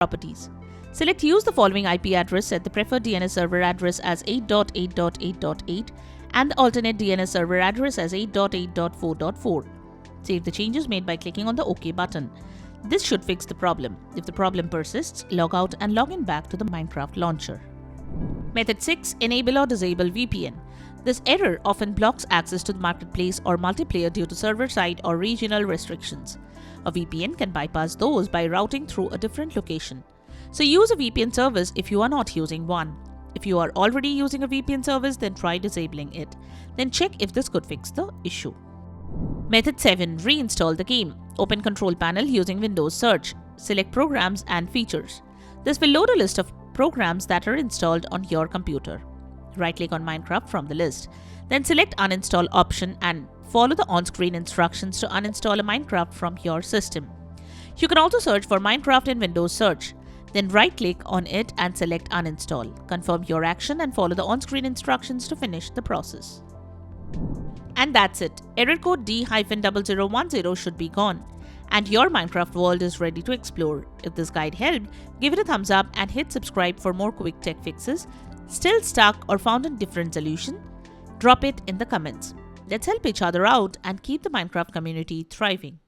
properties. Select Use the following IP address, set the preferred DNS server address as 8.8.8.8 and the alternate DNS server address as 8.8.4.4. Save the changes made by clicking on the OK button. This should fix the problem. If the problem persists, log out and log in back to the Minecraft launcher. Method 6. Enable or disable VPN. This error often blocks access to the marketplace or multiplayer due to server-side or regional restrictions. A VPN can bypass those by routing through a different location. So use a VPN service if you are not using one. If you are already using a VPN service, then try disabling it. Then check if this could fix the issue. Method 7. Reinstall the game. Open Control Panel using Windows Search. Select Programs and Features. This will load a list of programs that are installed on your computer. Right-click on Minecraft from the list. Then select Uninstall option and follow the on-screen instructions to uninstall a Minecraft from your system. You can also search for Minecraft in Windows Search. Then right-click on it and select Uninstall. Confirm your action and follow the on-screen instructions to finish the process. And that's it. Error code D-0010 should be gone. And your Minecraft world is ready to explore. If this guide helped, give it a thumbs up and hit subscribe for more quick tech fixes. Still stuck or found a different solution? Drop it in the comments. Let's help each other out and keep the Minecraft community thriving.